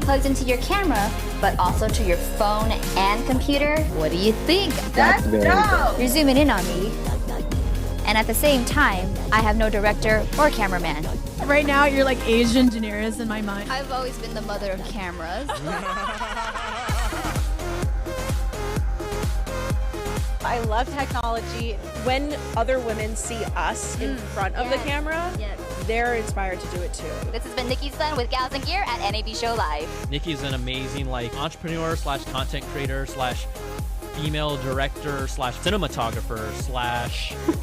plugged into your camera, but also to your phone and computer. What do you think? That's dope! You're zooming in on me. And at the same time, I have no director or cameraman. Right now, you're like Asian Daenerys in my mind. I've always been the mother of cameras. I love technology. When other women see us in front of the camera, they're inspired to do it too. This has been Nikki Sun with Gals and Gear at NAB Show Live. Nikki's an amazing entrepreneur / content creator / female director / cinematographer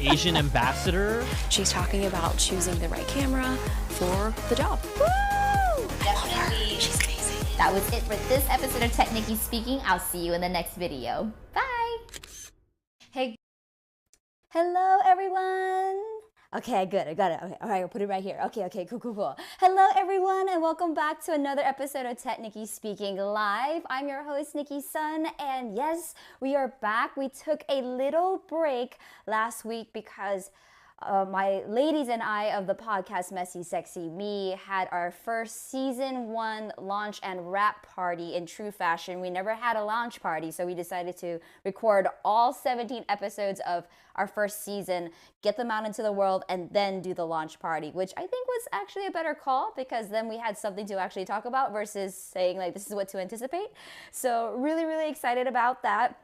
/ Asian ambassador. She's talking about choosing the right camera for the job. Woo! Definitely. She's amazing. That was it for this episode of TechNicki Speaking. I'll see you in the next video. Bye. Hey. Hello, everyone. Okay, good. I got it. Okay, all right, I'll put it right here. Okay, cool. Hello, everyone, and welcome back to another episode of TechNicki Speaking Live. I'm your host, Nikki Sun, and yes, we are back. We took a little break last week because my ladies and I of the podcast Messy Sexy Me had our first season 1 launch and wrap party in true fashion. We never had a launch party, so we decided to record all 17 episodes of our first season, get them out into the world, and then do the launch party, which I think was actually a better call because then we had something to actually talk about versus saying like this is what to anticipate. So really excited about that.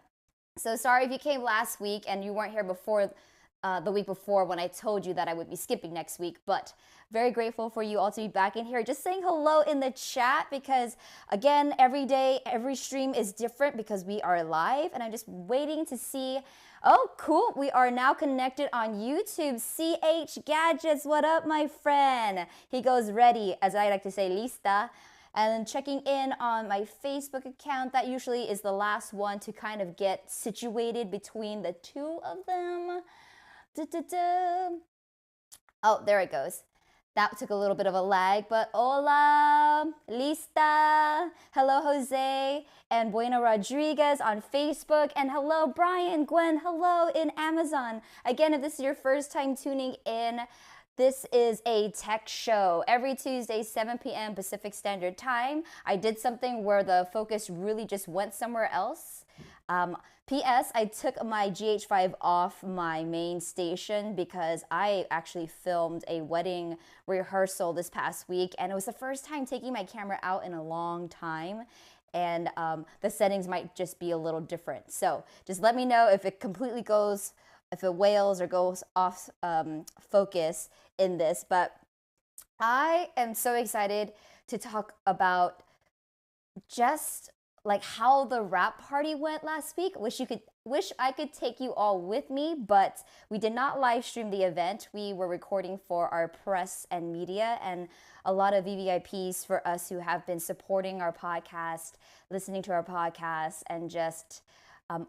So sorry if you came last week and you weren't here before the week before when I told you that I would be skipping next week, but very grateful for you all to be back in here. Just saying hello in the chat because again, every day, every stream is different because we are live and I'm just waiting to see. Oh, cool. We are now connected on YouTube. CH Gadgets, what up, my friend? He goes ready, as I like to say, lista. And then checking in on my Facebook account. That usually is the last one to kind of get situated between the two of them. Oh, there it goes. That took a little bit of a lag, but hola, lista. Hello, Jose and Buena Rodriguez on Facebook. And hello, Brian, Gwen, hello in Amazon. Again, if this is your first time tuning in, this is a tech show every Tuesday, 7 p.m. Pacific Standard Time. I did something where the focus really just went somewhere else. P.S. I took my GH5 off my main station because I actually filmed a wedding rehearsal this past week, and it was the first time taking my camera out in a long time, and the settings might just be a little different. So just let me know if it completely goes, if it wails or goes off focus in this, but I am so excited to talk about just like how the wrap party went last week. Wish I could take you all with me, but we did not live stream the event. We were recording for our press and media and a lot of VVIPs for us who have been supporting our podcast, listening to our podcast, and just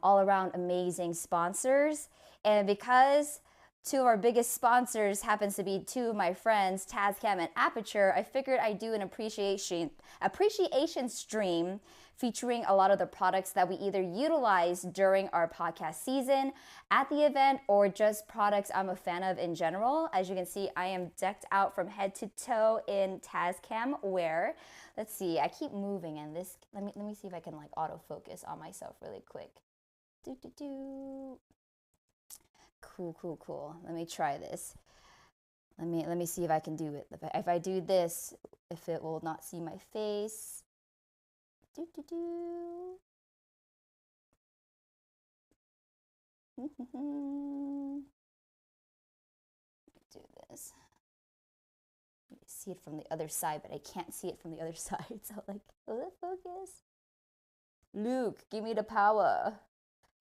all around amazing sponsors. And because two of our biggest sponsors happens to be two of my friends, Tascam and Aperture, I figured I'd do an appreciation stream featuring a lot of the products that we either utilize during our podcast season at the event or just products I'm a fan of in general. As you can see, I am decked out from head to toe in Tascam wear. Let's see, I keep moving and this, let me see if I can like autofocus on myself really quick. Cool. Let me try this. Let me see if I can do it. If I do this, if it will not see my face. Do this. See it from the other side, but I can't see it from the other side. So like, will it focus? Luke, give me the power.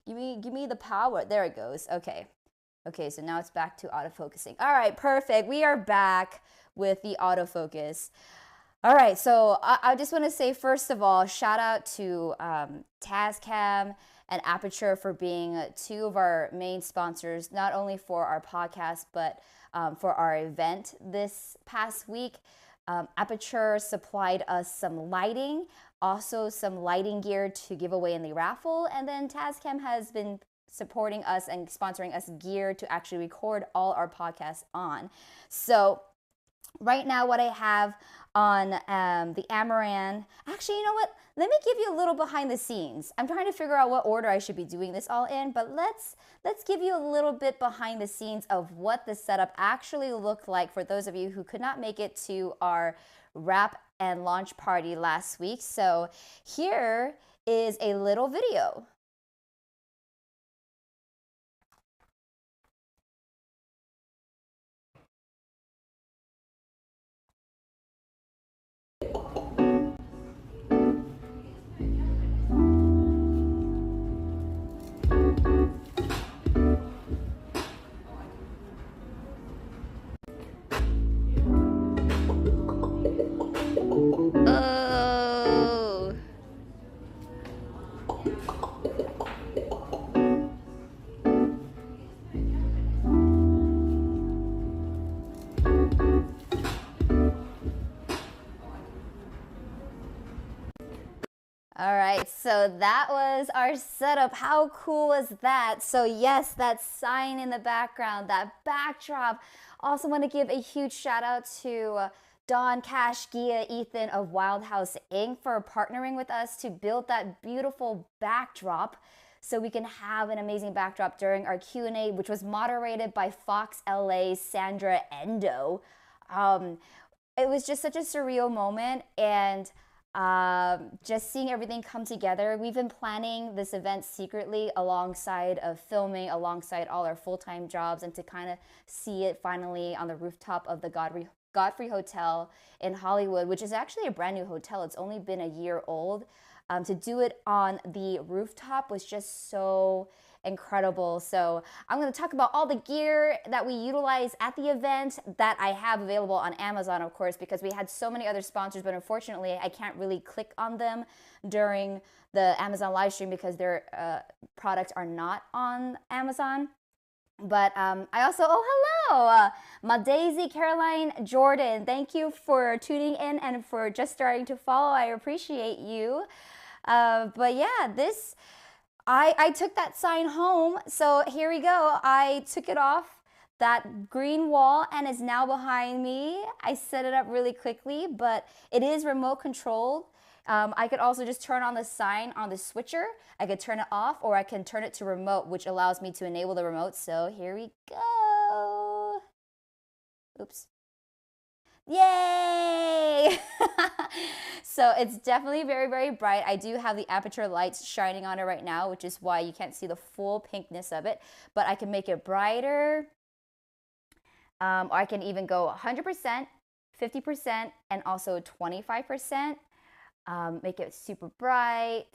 Give me the power. There it goes. Okay, so now it's back to autofocusing. All right, perfect. We are back with the autofocus. All right, so I just want to say, first of all, shout out to Tascam and Aputure for being two of our main sponsors, not only for our podcast, but for our event this past week. Aputure supplied us some lighting, also some lighting gear to give away in the raffle, and then Tascam has been supporting us and sponsoring us gear to actually record all our podcasts on. So right now what I have on the Amaran, actually, you know what? Let me give you a little behind the scenes. I'm trying to figure out what order I should be doing this all in, but let's give you a little bit behind the scenes of what the setup actually looked like for those of you who could not make it to our wrap and launch party last week. So here is a little video. Oh. All right, so that was our setup. How cool was that? So yes, that sign in the background, that backdrop. Also want to give a huge shout out to Don, Cash, Gia, Ethan of Wild House Inc. for partnering with us to build that beautiful backdrop so we can have an amazing backdrop during our Q&A, which was moderated by Fox LA's Sandra Endo. It was just such a surreal moment, and just seeing everything come together. We've been planning this event secretly alongside of filming, alongside all our full-time jobs, and to kind of see it finally on the rooftop of the Godfrey Hotel in Hollywood, which is actually a brand new hotel. It's only been a year old. To do it on the rooftop was just so incredible. So I'm going to talk about all the gear that we utilize at the event that I have available on Amazon, of course, because we had so many other sponsors, but unfortunately I can't really click on them during the Amazon live stream because their products are not on Amazon. But I also, oh, hello, my Daisy Caroline Jordan. Thank you for tuning in and for just starting to follow. I appreciate you. But yeah, I took that sign home. So here we go. I took it off that green wall and it's now behind me. I set it up really quickly, but it is remote controlled. I could also just turn on the sign on the switcher. I could turn it off, or I can turn it to remote, which allows me to enable the remote. So here we go. Oops. Yay! So it's definitely very, very bright. I do have the Aperture lights shining on it right now, which is why you can't see the full pinkness of it, but I can make it brighter. Or I can even go 100%, 50%, and also 25%. Make it super bright.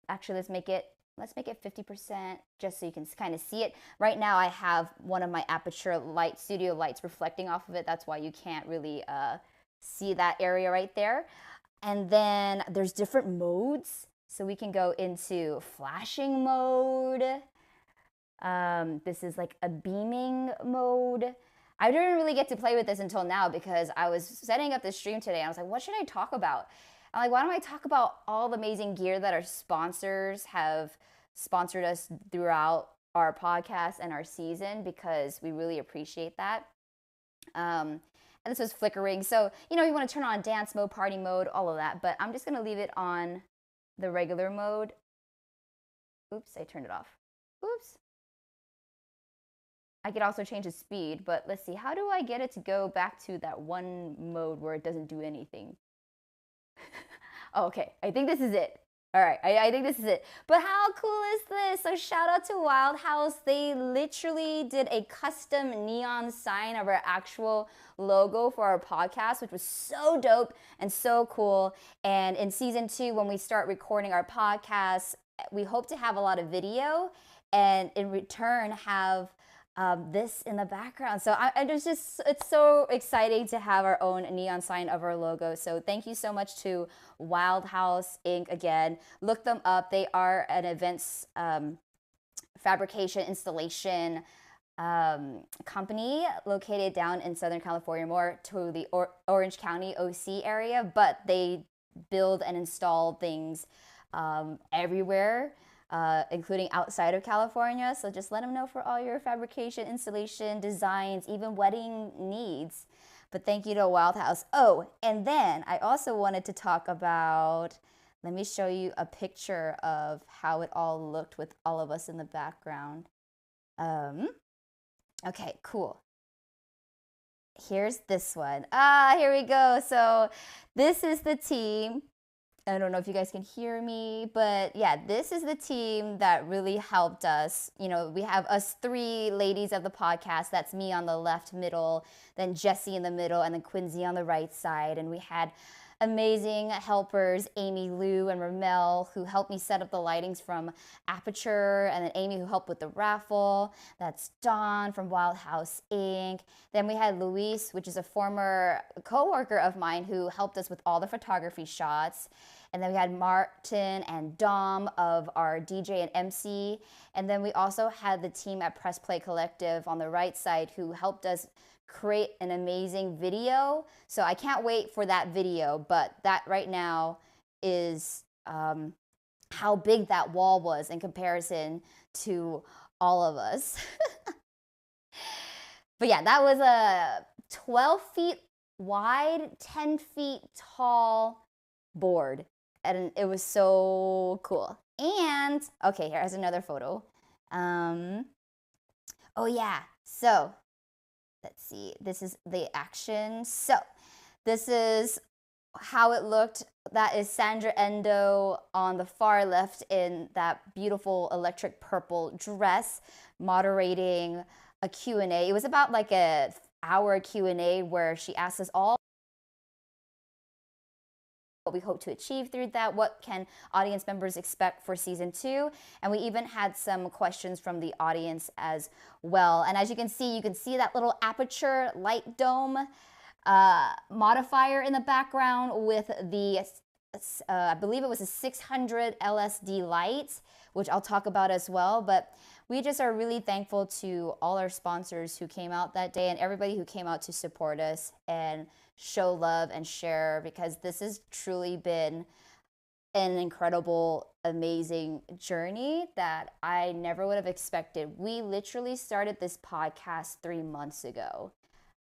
Actually, let's make it 50% just so you can kind of see it. Right now I have one of my Aputure light studio lights reflecting off of it. That's why you can't really see that area right there. And then there's different modes. So we can go into flashing mode. This is like a beaming mode. I didn't really get to play with this until now because I was setting up this stream today and I was like, what should I talk about? I'm like, why don't I talk about all the amazing gear that our sponsors have sponsored us throughout our podcast and our season, because we really appreciate that. And this was flickering. So, you know, you want to turn on dance mode, party mode, all of that. But I'm just going to leave it on the regular mode. Oops, I turned it off. Oops. I could also change the speed, but let's see. How do I get it to go back to that one mode where it doesn't do anything? Oh, okay, I think this is it. All right, I think this is it. But how cool is this? So shout out to Wild House. They literally did a custom neon sign of our actual logo for our podcast, which was so dope and so cool. And in season 2, when we start recording our podcast, we hope to have a lot of video and in return have this in the background. So it's so exciting to have our own neon sign of our logo. So thank you so much to Wild House Inc. Again, look them up. They are an events fabrication installation company located down in Southern California, more to the Orange County OC area, but they build and install things everywhere. Including outside of California. So just let them know for all your fabrication, installation, designs, even wedding needs. But thank you to Wild House. Oh, and then I also wanted to talk about, let me show you a picture of how it all looked with all of us in the background. Okay, cool. Here's this one. Here we go. So this is the team. I don't know if you guys can hear me, but yeah, this is the team that really helped us. You know, we have us three ladies of the podcast. That's me on the left middle, then Jessie in the middle, and then Quincy on the right side. And we had amazing helpers, Amy, Lou, and Ramel, who helped me set up the lightings from Aputure, and then Amy, who helped with the raffle. That's Dawn from Wild House Inc. Then we had Luis, which is a former coworker of mine, who helped us with all the photography shots. And then we had Martin and Dom of our DJ and MC. And then we also had the team at Press Play Collective on the right side, who helped us create an amazing video. So I can't wait for that video, but that right now is how big that wall was in comparison to all of us. But yeah, that was a 12 feet wide, 10 feet tall board. And it was so cool. And, okay, here's another photo. Oh yeah, so let's see, this is the action. So this is how it looked. That is Sandra Endo on the far left in that beautiful electric purple dress, moderating a Q&A. It was about like a hour Q&A where she asked us all what we hope to achieve through that, what can audience members expect for season 2, and we even had some questions from the audience as well. And as you can see that little Aperture light dome modifier in the background with the I believe it was a 600 LSD light, which I'll talk about as well. But we just are really thankful to all our sponsors who came out that day and everybody who came out to support us and show love and share, because this has truly been an incredible, amazing journey that I never would have expected. We literally started this podcast 3 months ago,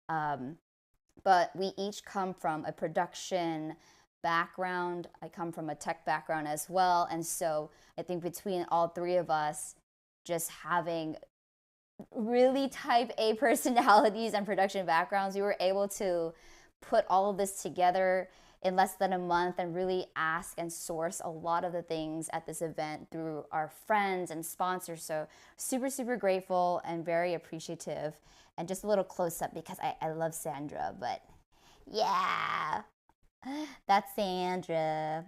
but we each come from a production background. I come from a tech background as well, and so I think between all three of us, just having really type A personalities and production backgrounds, we were able to put all of this together in less than a month and really ask and source a lot of the things at this event through our friends and sponsors. So super, super grateful and very appreciative. And just a little close up because I love Sandra, but yeah, that's Sandra.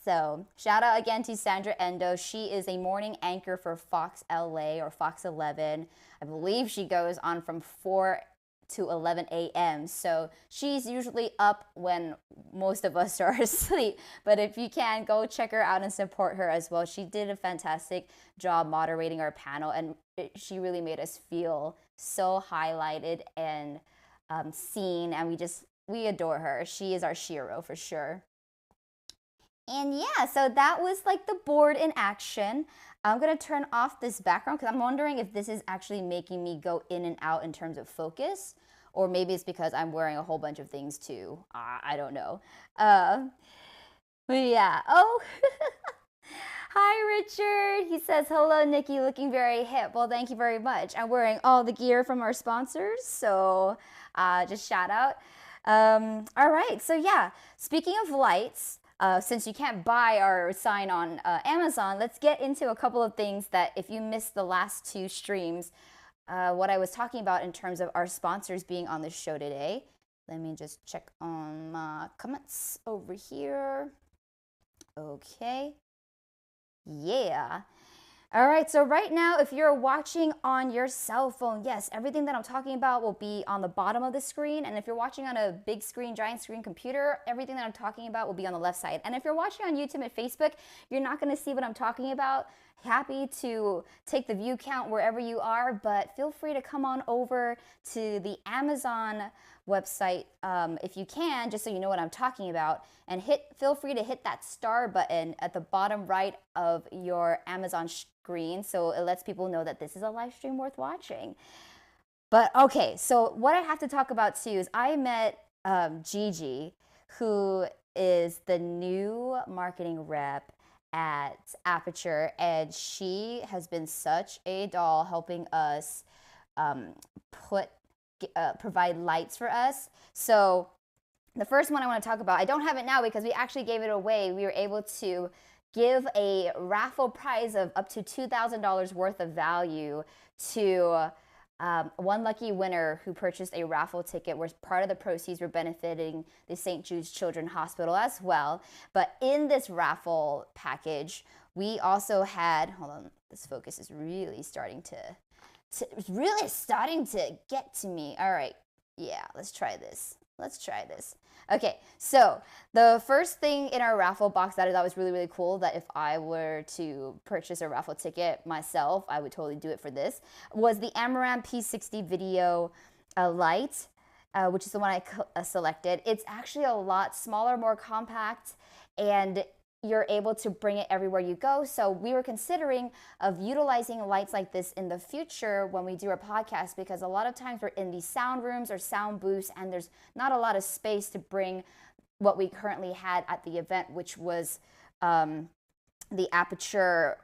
So shout out again to Sandra Endo. She is a morning anchor for Fox LA or Fox 11. I believe she goes on from 4 to 11 a.m. So she's usually up when most of us are asleep. But if you can, go check her out and support her as well. She did a fantastic job moderating our panel, and she really made us feel so highlighted and seen, and we adore her. She is our Shiro for sure. And yeah, so that was like the board in action. I'm gonna turn off this background because I'm wondering if this is actually making me go in and out in terms of focus, or maybe it's because I'm wearing a whole bunch of things too. I don't know. But yeah, oh, hi Richard. He says, hello Nikki, looking very hip. Well, thank you very much. I'm wearing all the gear from our sponsors, so just shout out. All right, so yeah, speaking of lights, since you can't buy our sign on Amazon, let's get into a couple of things that if you missed the last 2 streams, what I was talking about in terms of our sponsors being on the show today. Let me just check on my comments over here. Okay. Yeah. All right, so right now, if you're watching on your cell phone, yes, everything that I'm talking about will be on the bottom of the screen. And if you're watching on a big screen, giant screen computer, everything that I'm talking about will be on the left side. And if you're watching on YouTube and Facebook, you're not gonna see what I'm talking about. Happy to take the view count wherever you are, but feel free to come on over to the Amazon website if you can, just so you know what I'm talking about, and feel free to hit that star button at the bottom right of your Amazon screen so it lets people know that this is a live stream worth watching. But okay, so what I have to talk about too is I met Gigi, who is the new marketing rep at Aperture, and she has been such a doll helping us um, provide lights for us. So the first one I want to talk about, I don't have it now because we actually gave it away. We were able to give a raffle prize of up to $2,000 worth of value to one lucky winner who purchased a raffle ticket where part of the proceeds were benefiting the St. Jude's Children's Hospital as well. But in this raffle package, we also had, hold on, this focus is really starting to get to me. All right, yeah, let's try this. Okay, so the first thing in our raffle box that I thought was really, really cool, that if I were to purchase a raffle ticket myself, I would totally do it for this, was the Amaran P60 video light, which is the one I selected. It's actually a lot smaller, more compact, and you're able to bring it everywhere you go. So we were considering of utilizing lights like this in the future when we do our podcast, because a lot of times we're in these sound rooms or sound booths and there's not a lot of space to bring what we currently had at the event, which was the Aputure,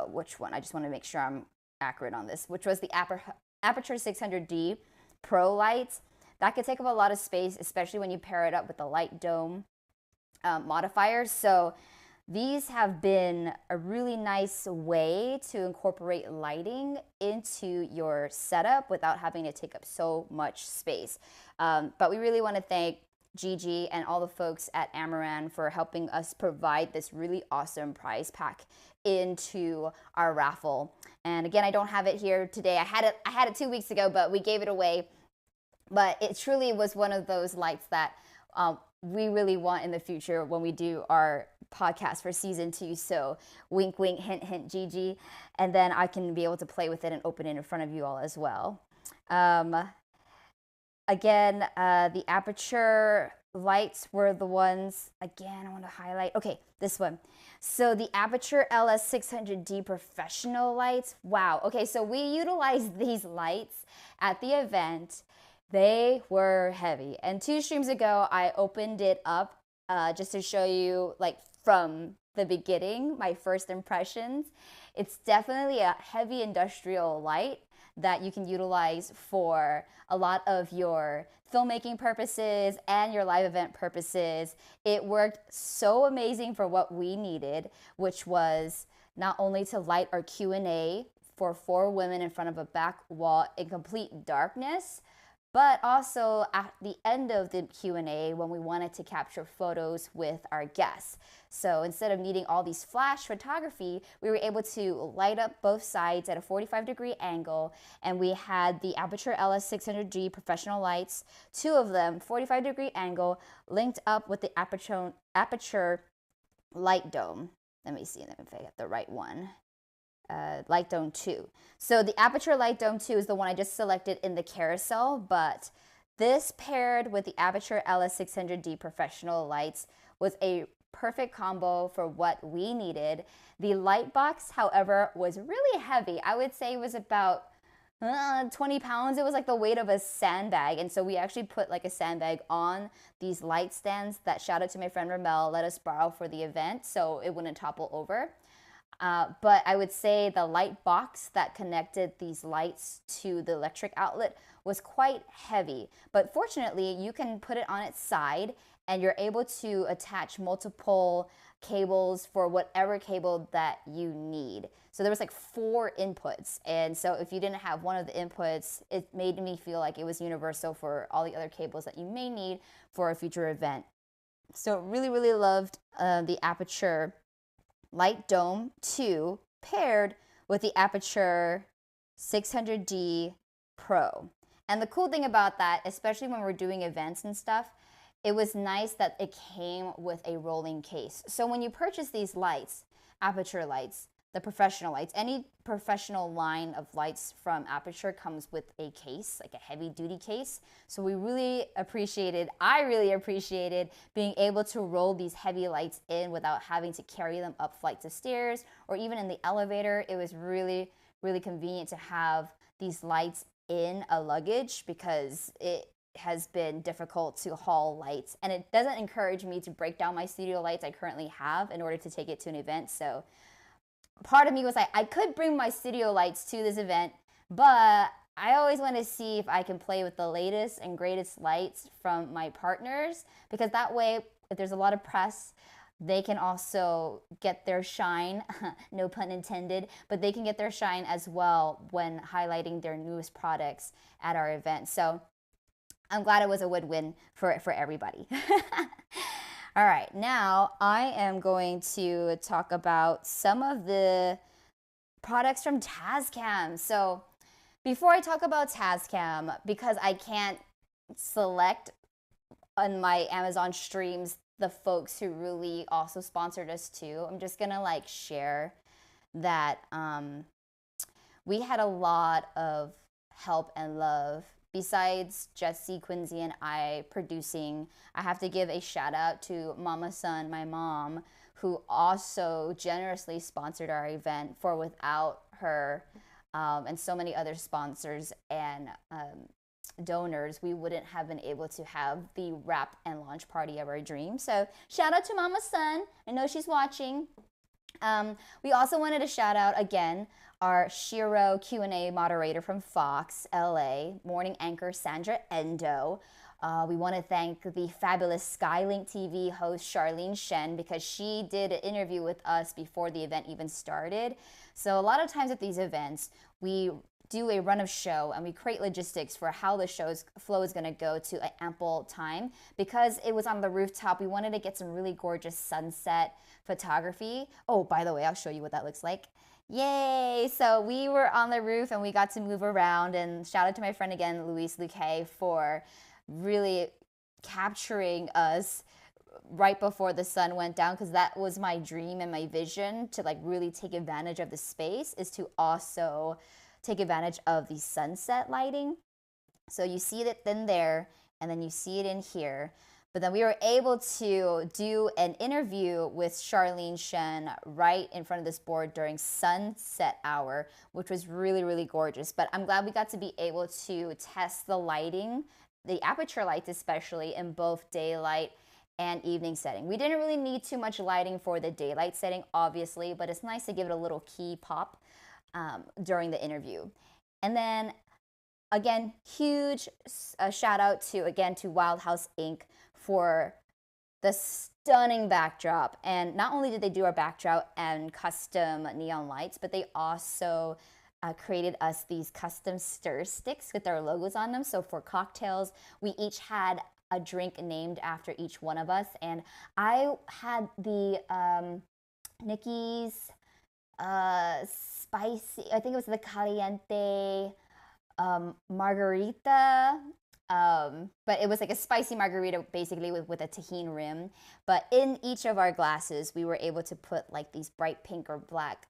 which one? I just want to make sure I'm accurate on this, which was the Aperture 600D Pro lights. That could take up a lot of space, especially when you pair it up with the light dome modifiers. So these have been a really nice way to incorporate lighting into your setup without having to take up so much space. But we really want to thank Gigi and all the folks at Amaran for helping us provide this really awesome prize pack into our raffle. And again, I don't have it here today. I had it 2 weeks ago, but we gave it away. But it truly was one of those lights that we really want in the future when we do our podcast for season 2. So wink, wink, hint, hint, Gigi. And then I can be able to play with it and open it in front of you all as well. Again, the Aperture lights were the ones, again, I want to highlight. Okay, this one. So the Aperture LS600D professional lights. Wow. Okay, so we utilized these lights at the event. They were heavy. And 2 streams ago, I opened it up just to show you, like, from the beginning, my first impressions. It's definitely a heavy industrial light that you can utilize for a lot of your filmmaking purposes and your live event purposes. It worked so amazing for what we needed, which was not only to light our Q&A for 4 women in front of a back wall in complete darkness, but also at the end of the Q&A when we wanted to capture photos with our guests. So instead of needing all these flash photography, we were able to light up both sides at a 45-degree angle, and we had the Aperture LS600D professional lights, 2 of them, 45-degree angle, linked up with the Aperture light dome. Let me see if I get the right one. Light Dome 2. So the Aperture Light Dome 2 is the one I just selected in the carousel, but this paired with the Aperture LS600D professional lights was a perfect combo for what we needed. The light box, however, was really heavy. I would say it was about 20 pounds. It was like the weight of a sandbag. And so we actually put like a sandbag on these light stands that, shout out to my friend Ramel, let us borrow for the event so it wouldn't topple over. But I would say the light box that connected these lights to the electric outlet was quite heavy. But fortunately, you can put it on its side and you're able to attach multiple cables for whatever cable that you need. So there was like 4 inputs. And so if you didn't have one of the inputs, it made me feel like it was universal for all the other cables that you may need for a future event. So really, really loved the Aperture Light Dome 2 paired with the Aperture 600D Pro. And the cool thing about that, especially when we're doing events and stuff, it was nice that it came with a rolling case. So when you purchase these lights, Aperture lights, the professional lights, any professional line of lights from Aperture comes with a case, like a heavy duty case. So we really appreciated, I really appreciated being able to roll these heavy lights in without having to carry them up flights of stairs or even in the elevator. It was really, really convenient to have these lights in a luggage because it has been difficult to haul lights, and it doesn't encourage me to break down my studio lights I currently have in order to take it to an event. So part of me was like, I could bring my studio lights to this event, but I always want to see if I can play with the latest and greatest lights from my partners, because that way, if there's a lot of press, they can also get their shine, no pun intended, but they can get their shine as well when highlighting their newest products at our event. So I'm glad it was a win-win for everybody. All right, now I am going to talk about some of the products from Tascam. So before I talk about Tascam, because I can't select on my Amazon streams the folks who really also sponsored us too, I'm just gonna like share that we had a lot of help and love. Besides Jesse, Quincy, and I producing, I have to give a shout out to Mama Sun, my mom, who also generously sponsored our event. For without her and so many other sponsors and donors, we wouldn't have been able to have the wrap and launch party of our dreams. So shout out to Mama Sun. I know she's watching. We also wanted to shout out again our Shiro Q&A moderator from Fox LA, morning anchor Sandra Endo. We want to thank the fabulous Skylink TV host Charlene Shen, because she did an interview with us before the event even started. So a lot of times at these events, we do a run of show and we create logistics for how the show's flow is going to go to an ample time. Because it was on the rooftop, we wanted to get some really gorgeous sunset photography. Oh, by the way, I'll show you what that looks like. Yay! So we were on the roof and we got to move around, and shout out to my friend again, Luis Luque, for really capturing us right before the sun went down, because that was my dream and my vision, to like really take advantage of the space, is to also take advantage of the sunset lighting. So you see it in there and then you see it in here. But then we were able to do an interview with Charlene Shen right in front of this board during sunset hour, which was really, really gorgeous. But I'm glad we got to be able to test the lighting, the Aperture lights especially, in both daylight and evening setting. We didn't really need too much lighting for the daylight setting, obviously, but it's nice to give it a little key pop during the interview. And then again, huge shout out to Wild House Inc. for the stunning backdrop. And not only did they do our backdrop and custom neon lights, but they also created us these custom stir sticks with our logos on them. So for cocktails, we each had a drink named after each one of us. And I had the Nikki's spicy, I think it was the Caliente margarita, but it was like a spicy margarita basically with a tahini rim. But in each of our glasses, we were able to put like these bright pink or black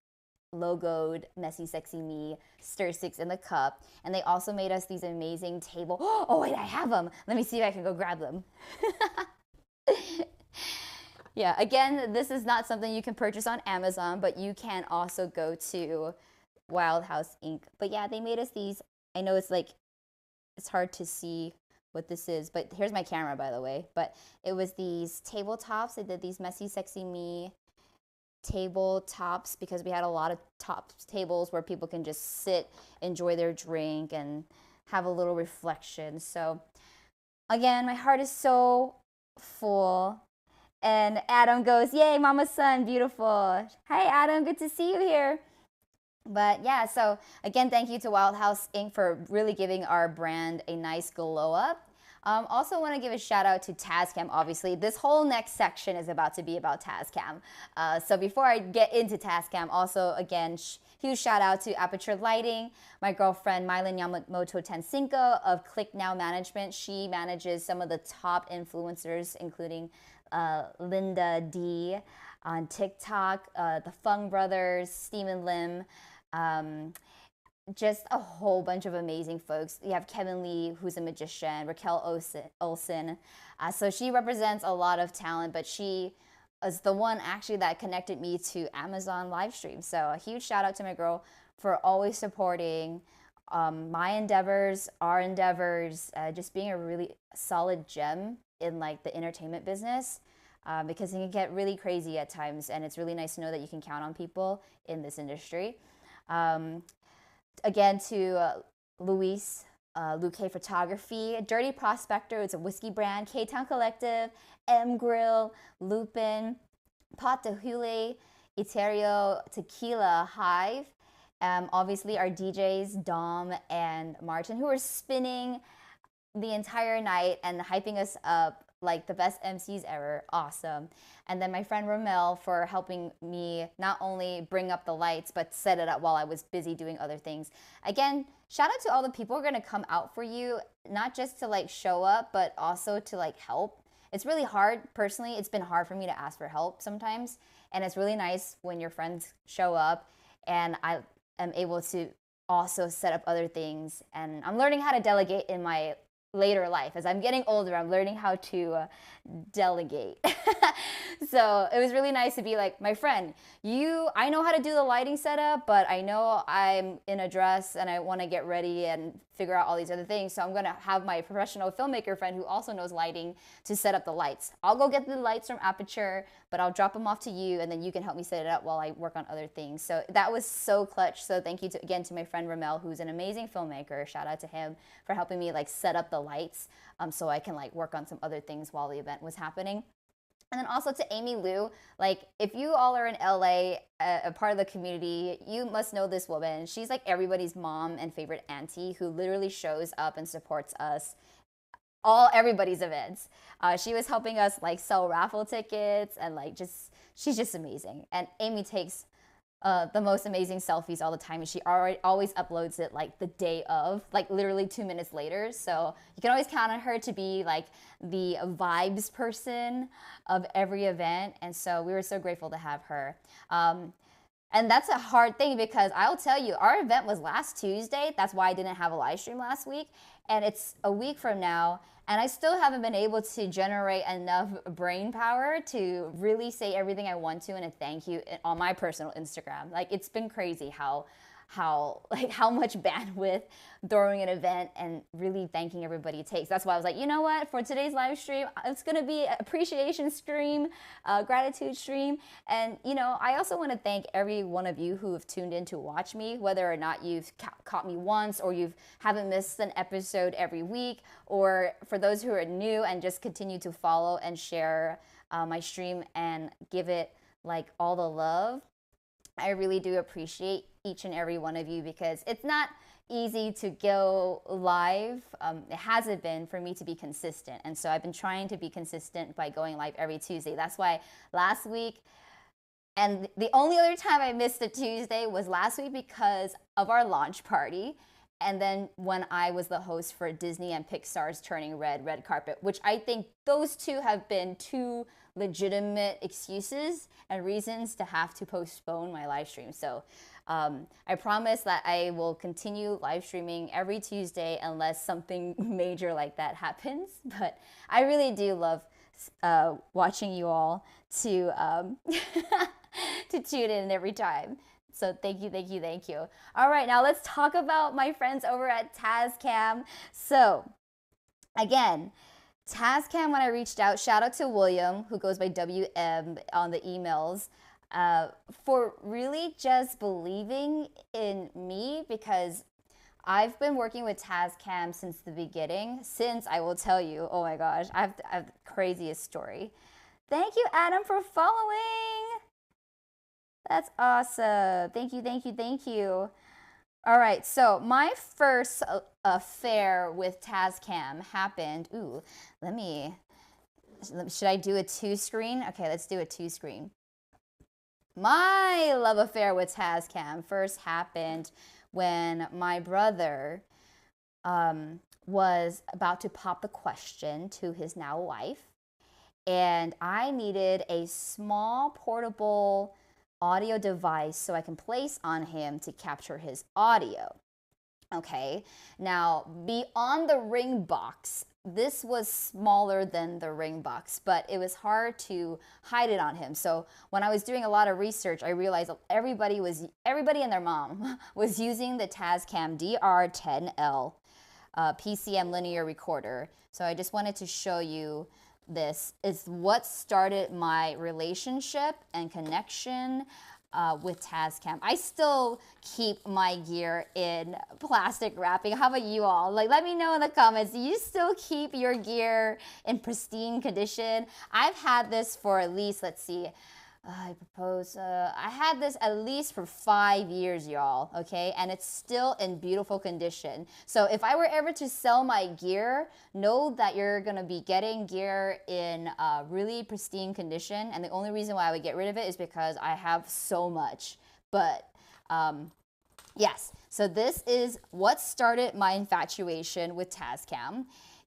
logoed Messy Sexy Me stir sticks in the cup. And they also made us these amazing table. Oh wait, I have them. Let me see if I can go grab them. Yeah, again, this is not something you can purchase on Amazon, but you can also go to Wild House Inc. But yeah, they made us these. I know it's like, it's hard to see what this is, but here's my camera, by the way. But it was these tabletops. They did these Messy Sexy Me tabletops because we had a lot of top tables where people can just sit, enjoy their drink, and have a little reflection. So again, my heart is so full. And Adam goes, yay, Mama Sun, beautiful. Hi, Adam, good to see you here. But yeah, so again, thank you to Wild House Inc. for really giving our brand a nice glow up. Also want to give a shout out to Tascam, obviously. This whole next section is about to be about Tascam. So before I get into Tascam, also again, huge shout out to Aputure Lighting, my girlfriend Mylan Yamamoto Tensinko of Click Now Management. She manages some of the top influencers, including Linda D on TikTok, the Fung Brothers, Steven Lim, just a whole bunch of amazing folks. You have Kevin Lee, who's a magician, Raquel Olsen. So she represents a lot of talent, but she is the one actually that connected me to Amazon live stream. So a huge shout out to my girl for always supporting my endeavors, our endeavors, just being a really solid gem in like the entertainment business. Because it can get really crazy at times, and it's really nice to know that you can count on people in this industry. Again, to Luis, Luque Photography, Dirty Prospector, it's a whiskey brand, K-Town Collective, M Grill, Lupin, Pot de Hule, Iterio, Tequila, Hive. Obviously, our DJs, Dom and Martin, who are spinning the entire night and hyping us up like the best MCs ever. Awesome. And then my friend Ramel for helping me not only bring up the lights, but set it up while I was busy doing other things. Again, shout out to all the people who are going to come out for you, not just to like show up, but also to like help. It's really hard. Personally, it's been hard for me to ask for help sometimes. And it's really nice when your friends show up and I am able to also set up other things. And I'm learning how to delegate in my later life. As I'm getting older, I'm learning how to delegate. So it was really nice to be like, my friend, I know how to do the lighting setup, but I know I'm in a dress and I want to get ready and figure out all these other things. So I'm going to have my professional filmmaker friend who also knows lighting to set up the lights. I'll go get the lights from Aputure, but I'll drop them off to you and then you can help me set it up while I work on other things. So that was so clutch. So thank you again to my friend Ramel, who's an amazing filmmaker. Shout out to him for helping me like set up the lights so I can like work on some other things while the event was happening. And then also to Amy Lou, like if you all are in LA, a part of the community, you must know this woman. She's like everybody's mom and favorite auntie who literally shows up and supports us everybody's events. She was helping us like sell raffle tickets and like she's just amazing. And Amy takes the most amazing selfies all the time, and she always uploads it like the day of, like literally 2 minutes later. So you can always count on her to be like the vibes person of every event, and so we were so grateful to have her. And that's a hard thing because I'll tell you, our event was last Tuesday. That's why I didn't have a live stream last week, and it's a week from now. And I still haven't been able to generate enough brain power to really say everything I want to and a thank you on my personal Instagram. Like it's been crazy how much bandwidth throwing an event and really thanking everybody takes. That's why I was like, you know what, for today's live stream, it's gonna be an appreciation stream, gratitude stream. And you know, I also want to thank every one of you who have tuned in to watch me, whether or not you've caught me once or you haven't missed an episode every week, or for those who are new and just continue to follow and share my stream and give it like all the love. I really do appreciate each and every one of you because it's not easy to go live. It hasn't been for me to be consistent. And so I've been trying to be consistent by going live every Tuesday. That's why last week, and the only other time I missed a Tuesday was last week because of our launch party. And then when I was the host for Disney and Pixar's Turning Red Carpet, which I think those two have been two legitimate excuses and reasons to have to postpone my live stream. So I promise that I will continue live streaming every Tuesday unless something major like that happens. But I really do love watching you all to to tune in every time. So thank you, thank you, thank you. All right, now let's talk about my friends over at Tascam. So again, Tascam, when I reached out, shout out to William, who goes by WM on the emails, for really just believing in me, because I've been working with Tascam since the beginning, since I will tell you, oh my gosh, I have the craziest story. Thank you, Adam, for following. That's awesome. Thank you, thank you, thank you. All right, so my first affair with Tascam happened, should I do a 2-screen? Okay, let's do a 2-screen. My love affair with Tascam first happened when my brother was about to pop the question to his now wife, and I needed a small portable audio device so I can place on him to capture his audio. Okay, now beyond the ring box, this was smaller than the ring box, but it was hard to hide it on him. So when I was doing a lot of research, I realized everybody and their mom was using the Tascam Dr-10L PCM linear recorder. So I just wanted to show you this. It's what started my relationship and connection with Tascam. I still keep my gear in plastic wrapping. How about you all? Like, let me know in the comments. Do you still keep your gear in pristine condition? I've had this for at least, let's see, I had this at least for 5 years, y'all, okay? And it's still in beautiful condition. So if I were ever to sell my gear, know that you're gonna be getting gear in really pristine condition. And the only reason why I would get rid of it is because I have so much. But yes, so this is what started my infatuation with Tascam.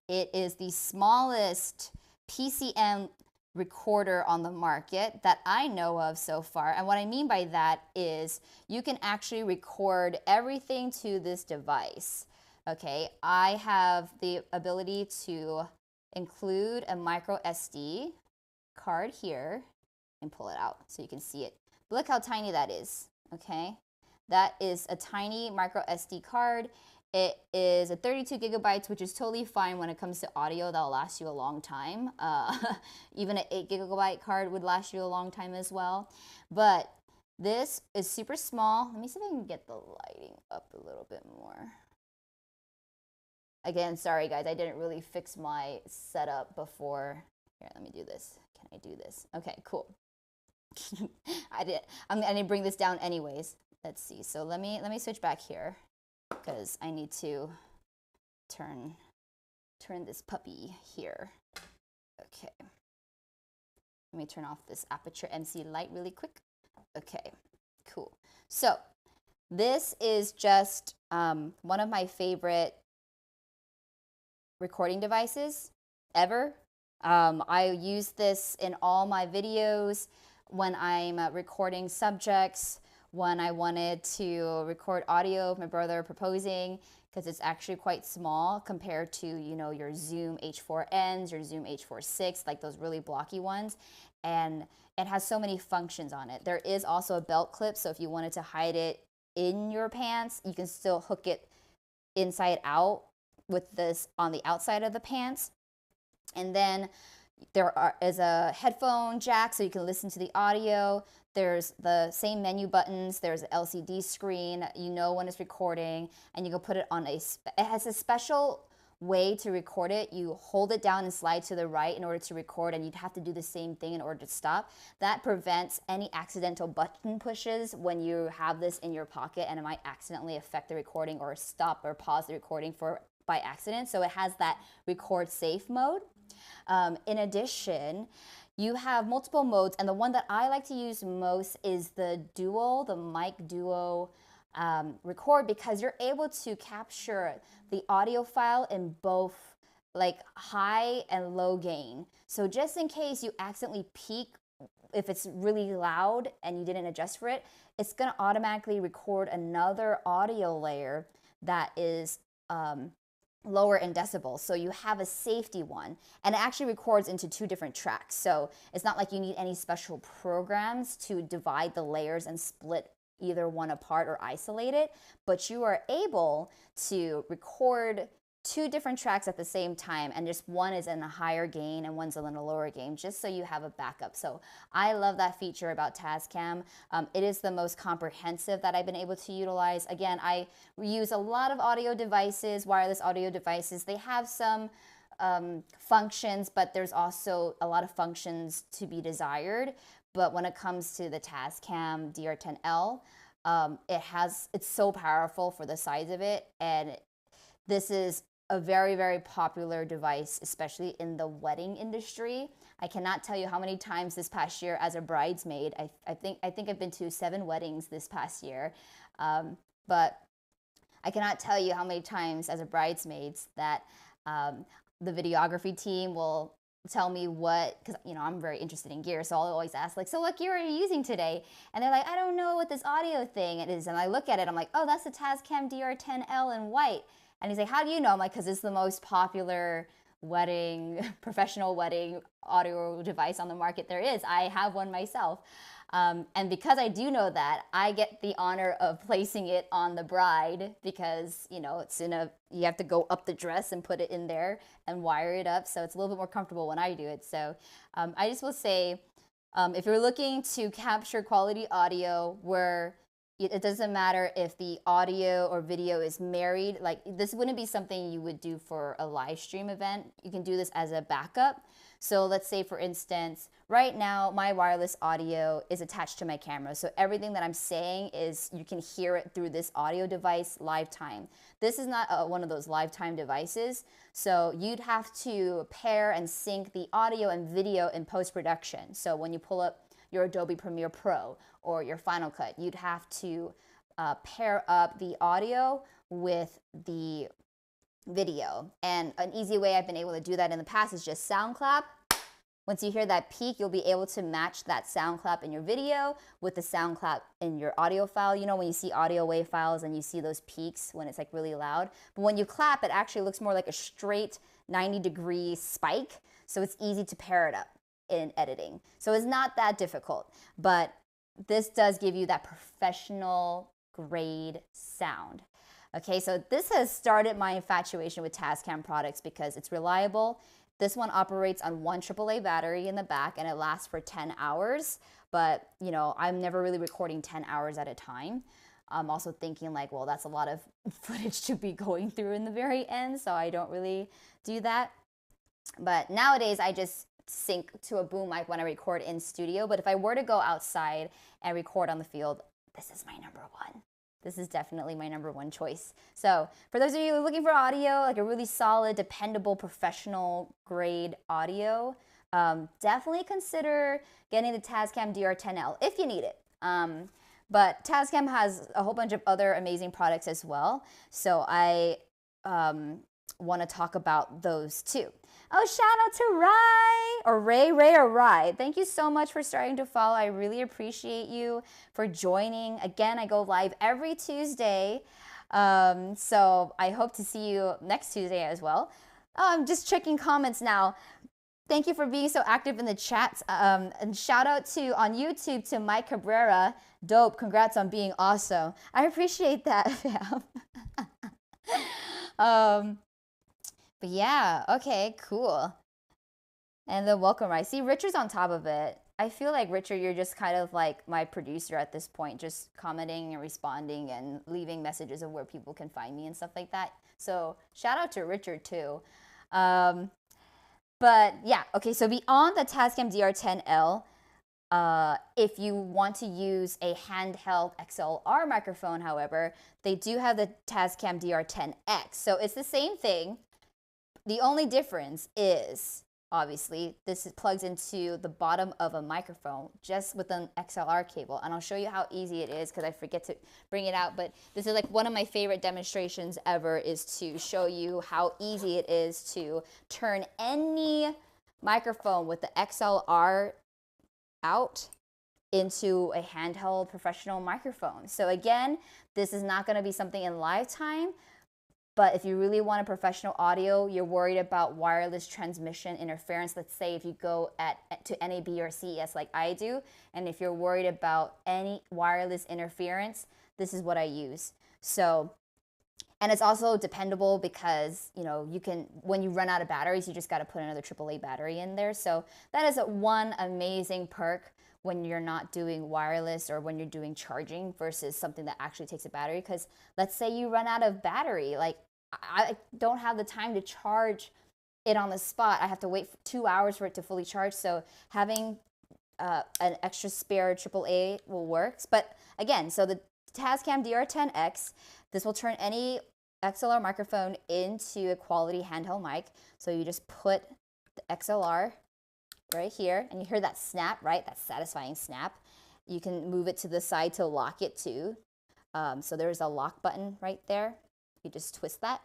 It is the smallest PCM recorder on the market that I know of so far. And what I mean by that is you can actually record everything to this device. Okay, I have the ability to include a micro SD card here and pull it out so you can see it. But look how tiny that is, okay? That is a tiny micro SD card. It is a 32 gigabytes, which is totally fine when it comes to audio. That'll last you a long time. Even an 8 gigabyte card would last you a long time as well. But this is super small. Let me see if I can get the lighting up a little bit more. Again, sorry guys, I didn't really fix my setup before. Here, let me do this. Can I do this? Okay, cool. I didn't bring this down anyways. Let's see. So let me switch back here, because I need to turn this puppy here. Okay. Let me turn off this Aperture MC light really quick. Okay, cool. So this is just one of my favorite recording devices ever. I use this in all my videos when I'm recording subjects, when I wanted to record audio of my brother proposing, because it's actually quite small compared to, you know, your Zoom H4Ns, your Zoom H46, like those really blocky ones. And it has so many functions on it. There is also a belt clip, so if you wanted to hide it in your pants, you can still hook it inside out with this on the outside of the pants. And then there is a headphone jack so you can listen to the audio. There's the same menu buttons. There's an LCD screen. You know when it's recording, and you can put it on it has a special way to record it. You hold it down and slide to the right in order to record, and you'd have to do the same thing in order to stop. That prevents any accidental button pushes when you have this in your pocket, and it might accidentally affect the recording or stop or pause the recording by accident. So it has that record safe mode. In addition, you have multiple modes, and the one that I like to use most is the mic duo record, because you're able to capture the audio file in both like high and low gain. So just in case you accidentally peak, if it's really loud and you didn't adjust for it, it's gonna automatically record another audio layer that is lower in decibels. So you have a safety one, and it actually records into 2 different tracks. So it's not like you need any special programs to divide the layers and split either one apart or isolate it, but you are able to record 2 different tracks at the same time, and just one is in a higher gain and one's in a lower gain, just so you have a backup. So I love that feature about Tascam. It is the most comprehensive that I've been able to utilize. Again, I use a lot of audio devices, wireless audio devices. They have some functions, but there's also a lot of functions to be desired. But when it comes to the Tascam Dr-10L, it's so powerful for the size of it, and this is a very, very popular device, especially in the wedding industry. I cannot tell you how many times this past year as a bridesmaid, I think I've been to 7 weddings this past year, but I cannot tell you how many times as a bridesmaid that the videography team will tell me what, because I'm very interested in gear, so I'll always ask like, so what gear are you using today? And they're like, I don't know what this audio thing it is. And I look at it, I'm like, oh, that's the Tascam Dr-10L in white. And he's like, how do you know? I'm like, because it's the most popular professional wedding audio device on the market there is. I have one myself. And because I do know that, I get the honor of placing it on the bride because, it's you have to go up the dress and put it in there and wire it up. So it's a little bit more comfortable when I do it. So I just will say, if you're looking to capture quality audio where it doesn't matter if the audio or video is married, like this wouldn't be something you would do for a live stream event. You can do this as a backup. So let's say, for instance, right now my wireless audio is attached to my camera. So everything that I'm saying is you can hear it through this audio device live time. This is not one of those live time devices. So you'd have to pair and sync the audio and video in post-production. So when you pull up your Adobe Premiere Pro or your Final Cut, you'd have to pair up the audio with the video. And an easy way I've been able to do that in the past is just sound clap. Once you hear that peak, you'll be able to match that sound clap in your video with the sound clap in your audio file. When you see audio wave files and you see those peaks when it's like really loud. But when you clap, it actually looks more like a straight 90-degree spike. So it's easy to pair it up in editing. So it's not that difficult, but this does give you that professional grade sound. Okay, so this has started my infatuation with Tascam products because it's reliable. This one operates on one AAA battery in the back and it lasts for 10 hours. But, I'm never really recording 10 hours at a time. I'm also thinking like, well, that's a lot of footage to be going through in the very end. So I don't really do that. But nowadays I just sync to a boom mic when I record in studio. But if I were to go outside and record on the field, this is my number one. This is definitely my number one choice. So for those of you looking for audio, like a really solid, dependable, professional grade audio, definitely consider getting the Tascam Dr-10L if you need it. But Tascam has a whole bunch of other amazing products as well. So I want to talk about those too. Oh, shout out to Ray or Rye. Thank you so much for starting to follow. I really appreciate you for joining. Again, I go live every Tuesday. So I hope to see you next Tuesday as well. I'm just checking comments now. Thank you for being so active in the chats. And shout out on YouTube to Mike Cabrera. Dope. Congrats on being awesome. I appreciate that, fam. But yeah, okay, cool. And then welcome, right? See, Richard's on top of it. I feel like, Richard, you're just kind of like my producer at this point, just commenting and responding and leaving messages of where people can find me and stuff like that. So shout out to Richard too. But yeah, okay, so beyond the Tascam Dr-10L, if you want to use a handheld XLR microphone, however, they do have the Tascam Dr-10x. So it's the same thing. The only difference is, obviously, this plugs into the bottom of a microphone just with an XLR cable. And I'll show you how easy it is because I forget to bring it out. But this is like one of my favorite demonstrations ever, is to show you how easy it is to turn any microphone with the XLR out into a handheld professional microphone. So again, this is not going to be something in live time. But if you really want a professional audio, you're worried about wireless transmission interference. Let's say if you go to NAB or CES like I do, and if you're worried about any wireless interference, this is what I use. So, and it's also dependable because, you can, when you run out of batteries, you just got to put another AAA battery in there. So that is one amazing perk when you're not doing wireless or when you're doing charging versus something that actually takes a battery. Because let's say you run out of battery, like I don't have the time to charge it on the spot. I have to wait 2 hours for it to fully charge. So having an extra spare AAA will work. But again, so the Tascam Dr-10x, this will turn any XLR microphone into a quality handheld mic. So you just put the XLR right here, and you hear that snap, right? That satisfying snap. You can move it to the side to lock it too. So there's a lock button right there. You just twist that.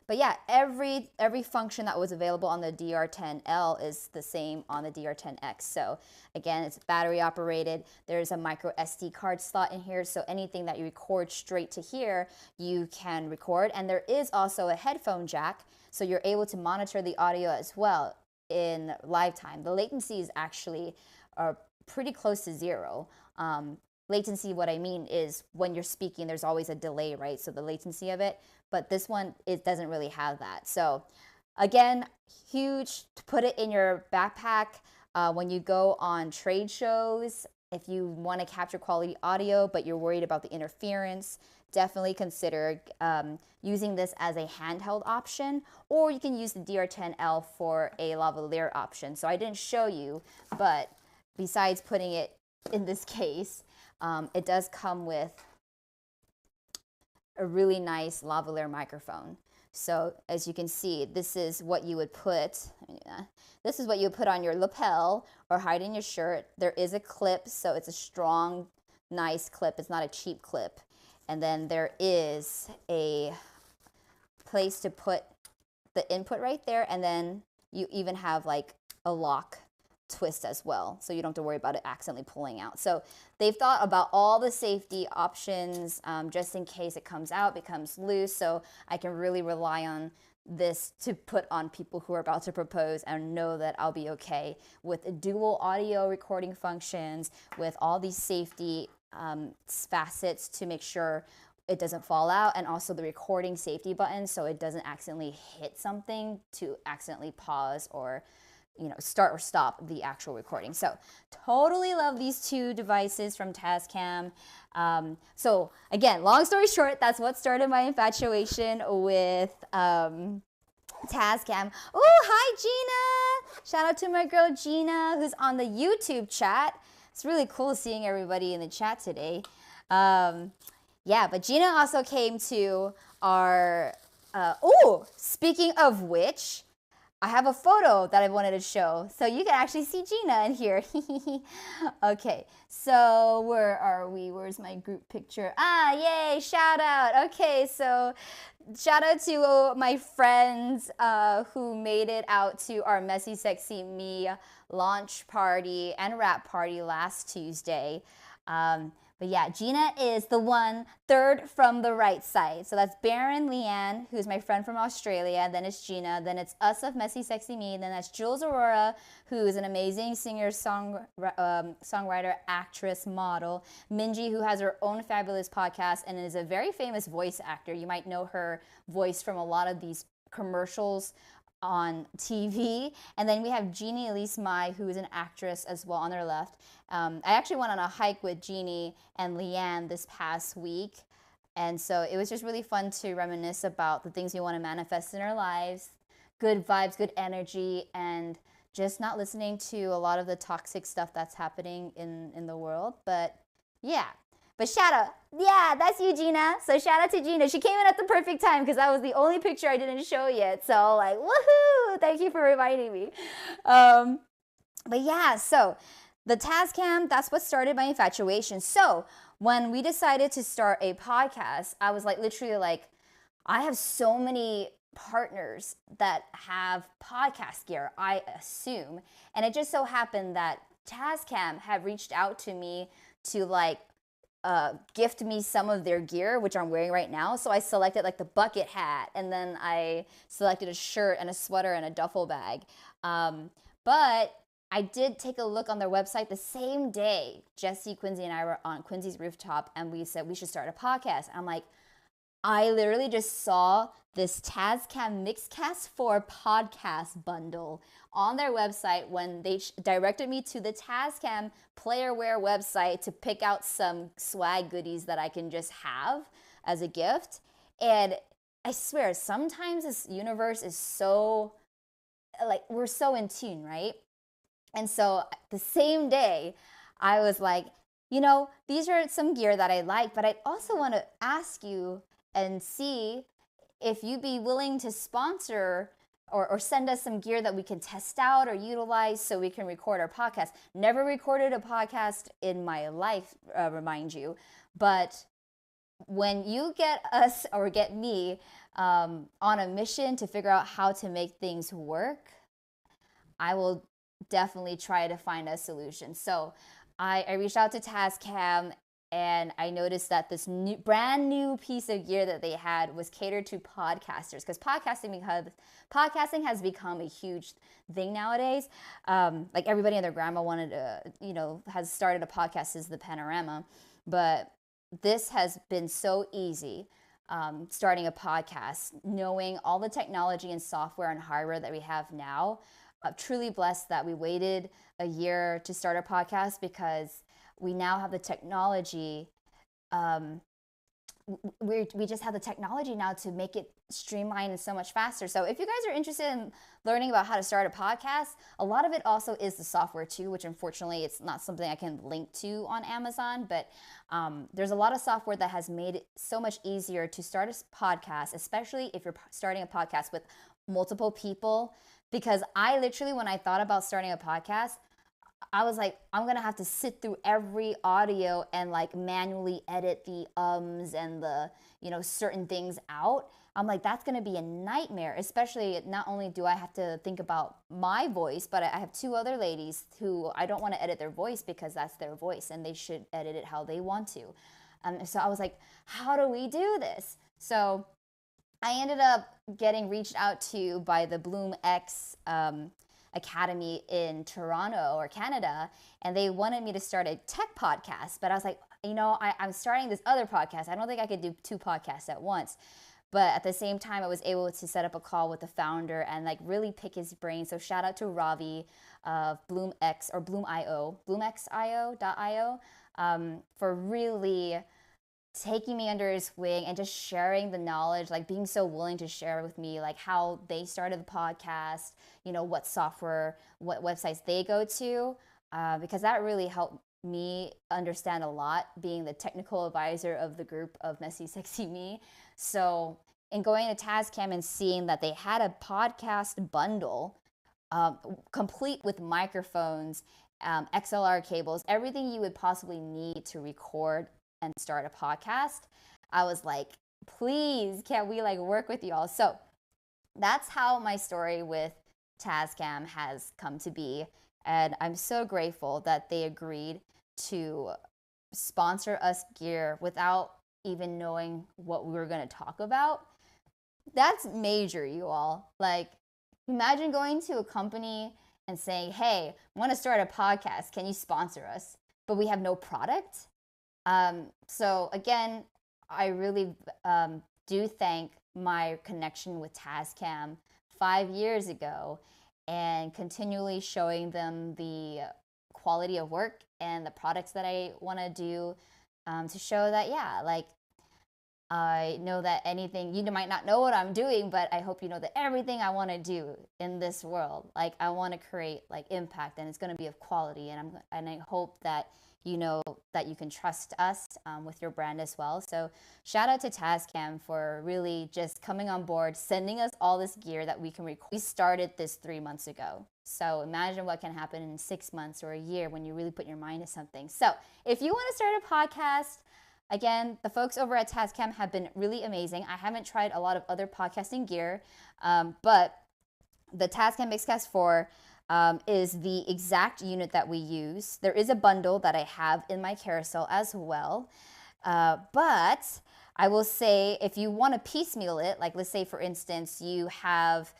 But yeah, every function that was available on the DR10L is the same on the DR10X. So again, it's battery operated. There's a micro SD card slot in here. So anything that you record straight to here, you can record. And there is also a headphone jack. So you're able to monitor the audio as well in live time. The latency is actually pretty close to zero. Latency, what I mean is when you're speaking, there's always a delay, right? So the latency of it, but this one, it doesn't really have that. So again, huge to put it in your backpack when you go on trade shows. If you want to capture quality audio, but you're worried about the interference, definitely consider using this as a handheld option, or you can use the DR10L for a lavalier option. So I didn't show you, but besides putting it in this case, it does come with a really nice lavalier microphone. So as you can see, this is what you would put. This is what you would put on your lapel or hide in your shirt. There is a clip, so it's a strong, nice clip. It's not a cheap clip. And then there is a place to put the input right there, and then you even have like a lock twist as well, so you don't have to worry about it accidentally pulling out. So they've thought about all the safety options just in case it comes out, becomes loose, so I can really rely on this to put on people who are about to propose and know that I'll be okay with dual audio recording functions, with all these safety facets to make sure it doesn't fall out, and also the recording safety button so it doesn't accidentally hit something to accidentally pause or start or stop the actual recording. So totally love these two devices from Tascam. So again, long story short, that's what started my infatuation with Tascam. Oh, hi Gina! Shout out to my girl Gina, who's on the YouTube chat. It's really cool seeing everybody in the chat today. Yeah, but Gina also came to our, speaking of which, I have a photo that I wanted to show, so you can actually see Gina in here. Okay, so where are we? Where's my group picture? Ah, yay, shout out. Okay, so shout out to my friends who made it out to our Messy Sexy Me launch party and wrap party last Tuesday. But yeah, Gina is the one third from the right side. So that's Baron Leanne, who's my friend from Australia. Then it's Gina. Then it's us of Messy Sexy Me. Then that's Jules Aurora, who is an amazing singer, songwriter, actress, model. Minji, who has her own fabulous podcast and is a very famous voice actor. You might know her voice from a lot of these commercials on TV. And then we have Jeannie Elise Mai, who is an actress as well on their left. I actually went on a hike with Jeannie and Leanne this past week. And so it was just really fun to reminisce about the things we want to manifest in our lives, good vibes, good energy, and just not listening to a lot of the toxic stuff that's happening in the world. But yeah. But shout out, yeah, that's you, Gina. So shout out to Gina. She came in at the perfect time because that was the only picture I didn't show yet. So like, woohoo! Thank you for reminding me. But yeah, so the Tascam, that's what started my infatuation. So when we decided to start a podcast, I was like, literally like, I have so many partners that have podcast gear, I assume. And it just so happened that Tascam had reached out to me to like, gift me some of their gear, which I'm wearing right now. So I selected like the bucket hat, and then I selected a shirt and a sweater and a duffel bag. But I did take a look on their website the same day. Jesse, Quincy, and I were on Quincy's rooftop, and we said we should start a podcast. I'm like, I literally just saw this Tascam Mixcast 4 podcast bundle on their website when they directed me to the Tascam Playerware website to pick out some swag goodies that I can just have as a gift. And I swear, sometimes this universe is so, like, we're so in tune, right? And so the same day, I was like, these are some gear that I like, but I also want to ask you and see if you'd be willing to sponsor or send us some gear that we can test out or utilize so we can record our podcast. Never recorded a podcast in my life, remind you, but when you get us or get me on a mission to figure out how to make things work, I will definitely try to find a solution. So I reached out to Tascam, and I noticed that this brand new piece of gear that they had was catered to podcasters, because podcasting has become a huge thing nowadays. Like everybody and their grandma wanted to, has started a podcast as the Panorama, but this has been so easy. Starting a podcast, knowing all the technology and software and hardware that we have now. I'm truly blessed that we waited a year to start our podcast, because we now have the technology. We just have the technology now to make it streamlined and so much faster. So if you guys are interested in learning about how to start a podcast, a lot of it also is the software too, which unfortunately it's not something I can link to on Amazon, but there's a lot of software that has made it so much easier to start a podcast, especially if you're starting a podcast with multiple people. Because I literally, when I thought about starting a podcast, I was like, I'm gonna have to sit through every audio and like manually edit the and the, certain things out. I'm like, that's gonna be a nightmare, especially not only do I have to think about my voice, but I have two other ladies who I don't wanna edit their voice because that's their voice and they should edit it how they want to. So I was like, how do we do this? So I ended up getting reached out to by the BloomX Academy in Toronto or Canada, and they wanted me to start a tech podcast. But I was like, I'm starting this other podcast. I don't think I could do two podcasts at once. But at the same time, I was able to set up a call with the founder and like really pick his brain. So shout out to Ravi of BloomX or Bloom.io, BloomXIO.io, for really taking me under his wing and just sharing the knowledge, like being so willing to share with me like how they started the podcast, what software, what websites they go to, because that really helped me understand a lot, being the technical advisor of the group of Messy Sexy Me. So in going to Tascam and seeing that they had a podcast bundle complete with microphones, XLR cables, everything you would possibly need to record and start a podcast, I was like, please, can we like work with y'all? So that's how my story with Tascam has come to be. And I'm so grateful that they agreed to sponsor us gear without even knowing what we were going to talk about. That's major, you all. Like, imagine going to a company and saying, hey, I want to start a podcast. Can you sponsor us? But we have no product. So again, I really do thank my connection with Tascam 5 years ago and continually showing them the quality of work and the products that I want to do, to show that, I know that anything, you might not know what I'm doing, but I hope you know that everything I want to do in this world, like I want to create like impact, and it's going to be of quality. And I hope that you know that you can trust us with your brand as well. So shout out to Tascam for really just coming on board, sending us all this gear that we can record. We started this 3 months ago. So imagine what can happen in 6 months or a year when you really put your mind to something. So if you want to start a podcast, again, the folks over at Tascam have been really amazing. I haven't tried a lot of other podcasting gear, but the Tascam Mixcast 4 is the exact unit that we use. There is a bundle that I have in my carousel as well. But I will say, if you want to piecemeal it, like let's say for instance, you have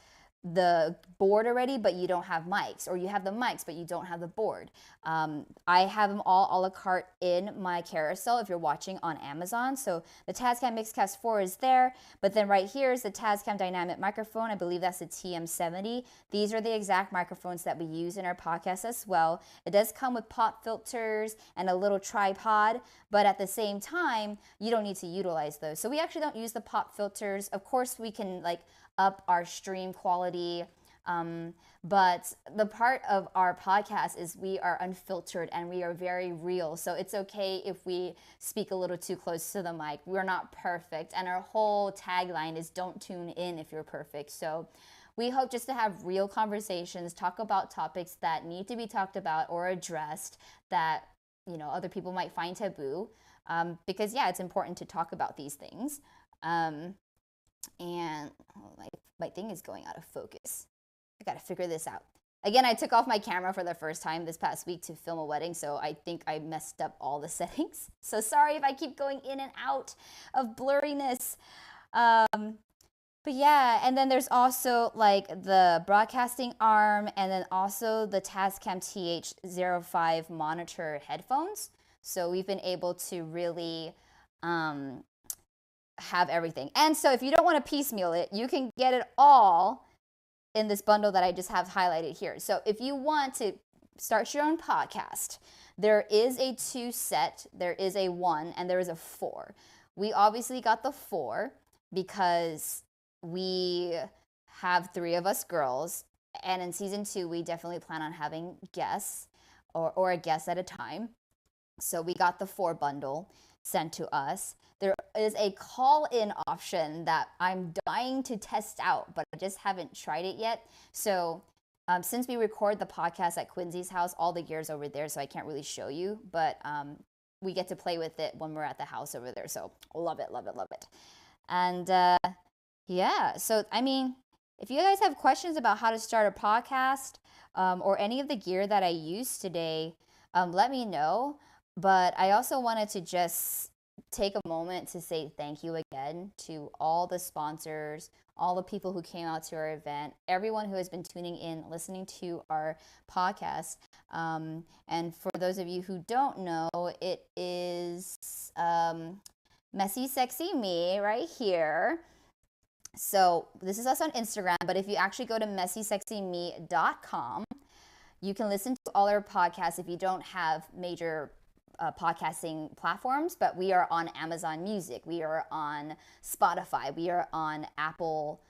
the board already, but you don't have mics, or you have the mics, but you don't have the board. I have them all a la carte in my carousel if you're watching on Amazon. So the Tascam Mixcast 4 is there, but then right here is the Tascam Dynamic Microphone. I believe that's the TM70. These are the exact microphones that we use in our podcast as well. It does come with pop filters and a little tripod, but at the same time, you don't need to utilize those. So we actually don't use the pop filters. Of course, we can like up our stream quality, but the part of our podcast is we are unfiltered and we are very real. So it's okay if we speak a little too close to the mic. We're not perfect, and our whole tagline is don't tune in if you're perfect. So we hope just to have real conversations, talk about topics that need to be talked about or addressed that other people might find taboo. because yeah, it's important to talk about these things. And my thing is going out of focus. I gotta figure this out. Again, I took off my camera for the first time this past week to film a wedding, so I think I messed up all the settings. So sorry if I keep going in and out of blurriness. But yeah, and then there's also like the broadcasting arm, and then also the Tascam TH05 monitor headphones. So we've been able to really have everything. And so if you don't want to piecemeal it, you can get it all in this bundle that I just have highlighted here. So if you want to start your own podcast, there is a 2 set, there is a 1, and there is a 4. We obviously got the 4 because we have 3 of us girls, and in season 2 we definitely plan on having guests or a guest at a time. So we got the 4 bundle sent to us. There is a call-in option that I'm dying to test out, but I just haven't tried it yet. So since we record the podcast at Quincy's house, all the gear's over there, so I can't really show you, but we get to play with it when we're at the house over there. So love it, love it, love it. And yeah, so I mean, if you guys have questions about how to start a podcast or any of the gear that I used today, let me know. But I also wanted to just take a moment to say thank you again to all the sponsors, all the people who came out to our event, everyone who has been tuning in, listening to our podcast. And for those of you who don't know, it is Messy Sexy Me right here. So this is us on Instagram, but if you actually go to messysexyme.com, you can listen to all our podcasts if you don't have major podcasting platforms, but we are on Amazon Music, we are on Spotify, we are on Apple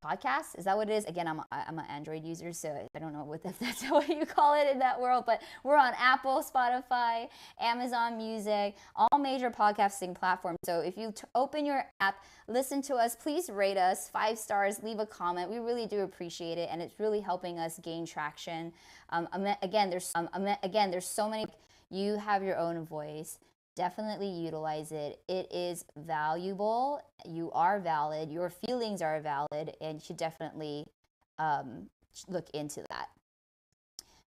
Podcasts. Is that what it is? Again, I'm an Android user, so I don't know if that's what you call it in that world, but we're on Apple, Spotify, Amazon Music, all major podcasting platforms. So if you open your app, listen to us, please rate us 5 stars, leave a comment. We really do appreciate it, and it's really helping us gain traction. Again, there's so many. You have your own voice. Definitely utilize it. It is valuable. You are valid. Your feelings are valid, and you should definitely look into that.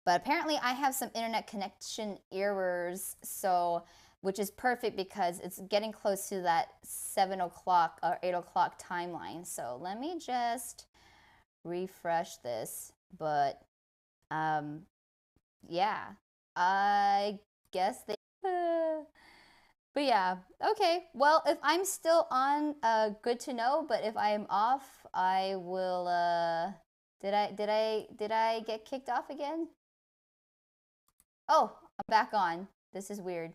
But apparently I have some internet connection errors, so which is perfect because it's getting close to that 7 o'clock or 8 o'clock timeline. So let me just refresh this. But yeah, I guess they but yeah, okay. Well, if I'm still on, good to know, but if I'm off, I will did I get kicked off again? Oh, I'm back on. This is weird.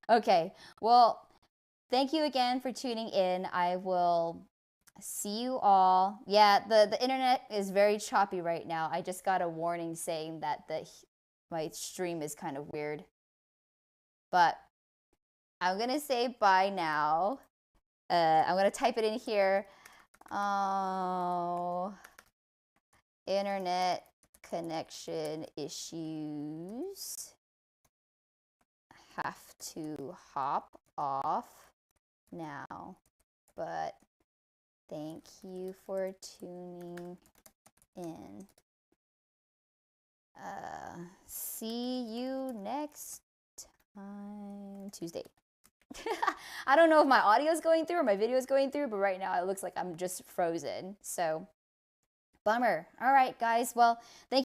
Okay. Well, thank you again for tuning in. I will see you all. Yeah, the internet is very choppy right now. I just got a warning saying that my stream is kind of weird. But I'm gonna say bye now. I'm gonna type it in here. Oh, internet connection issues. Have to hop off now, but thank you for tuning in. See you next time, Tuesday. I don't know if my audio is going through or my video is going through, but right now it looks like I'm just frozen. So, bummer. All right, guys. Well, thank you.